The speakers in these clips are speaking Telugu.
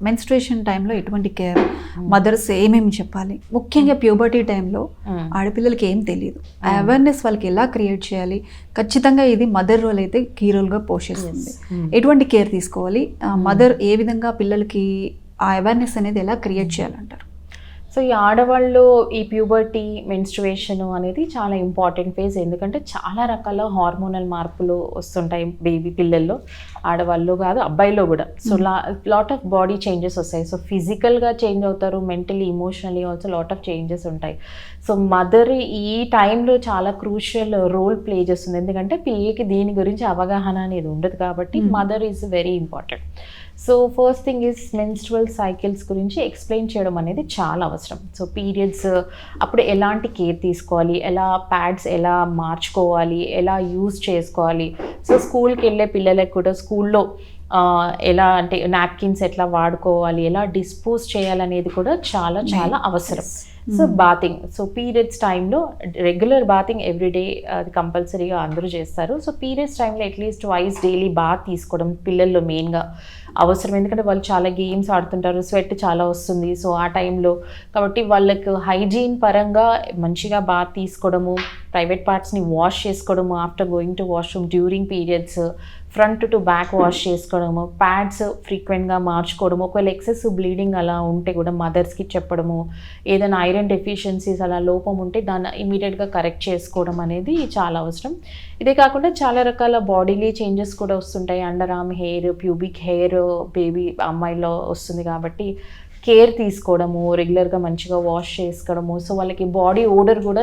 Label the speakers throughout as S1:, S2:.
S1: మెన్స్ట్రుయేషన్ టైంలో ఎటువంటి కేర్, మదర్స్ ఏమేమి చెప్పాలి, ముఖ్యంగా ప్యూబర్టీ టైంలో ఆడపిల్లలకి ఏం తెలియదు, ఆ అవేర్నెస్ వాళ్ళకి ఎలా క్రియేట్ చేయాలి, ఖచ్చితంగా ఇది మదర్ రోల్ అయితే కీ రోల్గా పోషిస్తుంది. ఎటువంటి కేర్ తీసుకోవాలి, మదర్ ఏ విధంగా పిల్లలకి ఆ అవేర్నెస్ అనేది ఎలా క్రియేట్ చేయాలంటారు?
S2: సో ఈ ఆడవాళ్ళు ఈ ప్యూబర్టీ, మెన్స్ట్రుయేషన్ అనేది చాలా ఇంపార్టెంట్ ఫేజ్. ఎందుకంటే చాలా రకాల హార్మోనల్ మార్పులు వస్తుంటాయి బేబీ పిల్లల్లో, ఆడవాళ్ళు కాదు అబ్బాయిలో కూడా. So lot of body changes వస్తాయి. సో ఫిజికల్గా చేంజ్ అవుతారు, mentally, emotionally also lot of changes ఉంటాయి. సో మదర్ ఈ టైంలో చాలా క్రూషియల్ రోల్ ప్లే చేస్తుంది. ఎందుకంటే పిల్లలకి దీని గురించి అవగాహన అనేది ఉండదు కాబట్టి mother is very important. So first thing is menstrual cycles గురించి ఎక్స్ప్లెయిన్ చేయడం అనేది చాలా అవసరం. సో పీరియడ్స్ అప్పుడు ఎలాంటి కేర్ తీసుకోవాలి, ఎలా ప్యాడ్స్ ఎలా మార్చుకోవాలి, ఎలా యూజ్ చేసుకోవాలి. సో స్కూల్కి వెళ్ళే పిల్లలకు కూడా స్కూల్లో ఎలా అంటే నాప్కిన్స్ ఎట్లా వాడుకోవాలి, ఎలా డిస్పోజ్ చేయాలనేది కూడా చాలా చాలా అవసరం. సో బాతింగ్, సో పీరియడ్స్ టైంలో రెగ్యులర్ బాతింగ్ ఎవ్రీడే అది కంపల్సరీగా అందరూ చేస్తారు. సో పీరియడ్స్ టైంలో అట్లీస్ట్ ట్వైస్ డైలీ బాత్ తీసుకోవడం పిల్లల్లో మెయిన్గా అవసరం. ఎందుకంటే వాళ్ళు చాలా గేమ్స్ ఆడుతుంటారు, స్వెట్ చాలా వస్తుంది. సో ఆ టైంలో కాబట్టి వాళ్ళకు హైజీన్ పరంగా మంచిగా బాత్ తీసుకోవడము, ప్రైవేట్ పార్ట్స్ని వాష్ చేసుకోవడము after going to washroom, during periods front to back wash చేసుకోవడము, ప్యాడ్స్ ఫ్రీక్వెంట్గా మార్చుకోవడము, ఒకవేళ ఎక్సెస్ బ్లీడింగ్ అలా ఉంటే కూడా మదర్స్కి చెప్పడము, ఏదైనా ఐరన్ డెఫిషియన్సీస్ అలా లోపం ఉంటే దాన్ని ఇమీడియట్గా కరెక్ట్ చేసుకోవడం అనేది చాలా అవసరం. ఇదే కాకుండా చాలా రకాల బాడీలీ చేంజెస్ కూడా వస్తుంటాయి. Under arm hair, pubic hair baby అమ్మాయిలో వస్తుంది కాబట్టి కేర్ తీసుకోవడము, రెగ్యులర్గా మంచిగా వాష్ చేసుకోవడము. సో వాళ్ళకి బాడీ ఓడర్ కూడా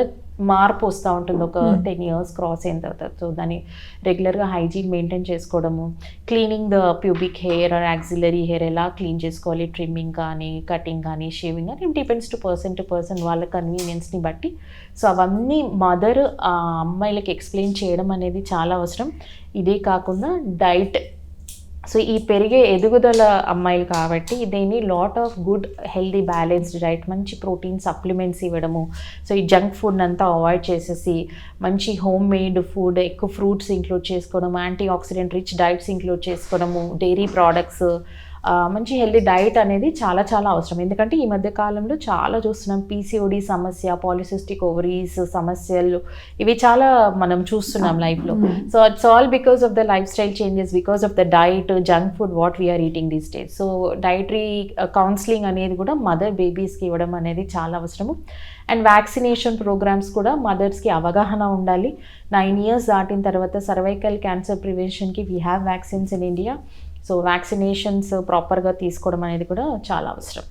S2: మార్పు వస్తూ ఉంటుంది ఒక 10 years క్రాస్ అయిన తర్వాత. సో దాన్ని రెగ్యులర్గా హైజీన్ మెయింటైన్ చేసుకోవడము, cleaning the pubic hair or axillary hair ఎలా క్లీన్ చేసుకోవాలి, ట్రిమ్మింగ్ కానీ, కటింగ్ కానీ, షేవింగ్ కానీ, డిపెండ్స్ టు పర్సన్ వాళ్ళ కన్వీనియన్స్ని బట్టి. సో అవన్నీ మదర్ ఆ అమ్మాయిలకి ఎక్స్ప్లెయిన్ చేయడం అనేది చాలా అవసరం. ఇదే కాకుండా డైట్, సో ఈ పెరిగే ఎదుగుదల అమ్మాయిలు కాబట్టి దీన్ని lot of good healthy balanced diet, మంచి ప్రోటీన్ సప్లిమెంట్స్ ఇవ్వడము. సో ఈ జంక్ ఫుడ్ అంతా అవాయిడ్ చేసేసి మంచి హోమ్ మేడ్ ఫుడ్, ఎక్కువ ఫ్రూట్స్ ఇంక్లూడ్ చేసుకోవడం, anti oxidant rich diets include చేసుకోవడము, డైరీ ప్రోడక్ట్స్, మంచి హెల్దీ డైట్ అనేది చాలా చాలా అవసరం. ఎందుకంటే ఈ మధ్య కాలంలో చాలా చూస్తున్నాం పీసీఓడి సమస్య, పాలిసిస్టిక్ ఓవరీస్ సమస్యలు, ఇవి చాలా మనం చూస్తున్నాం లైఫ్లో. So it's all because of the life style changes, because of the diet, junk food what we are eating these days. So dietary counselling అనేది కూడా మదర్ బేబీస్కి ఇవ్వడం అనేది చాలా అవసరము. అండ్ వ్యాక్సినేషన్ ప్రోగ్రామ్స్ కూడా మదర్స్కి అవగాహన ఉండాలి. 9 years దాటిన తర్వాత సర్వైకల్ క్యాన్సర్ ప్రివెన్షన్కి we have vaccines in India. So vaccinations ప్రాపర్గా తీసుకోవడం అనేది కూడా చాలా అవసరం.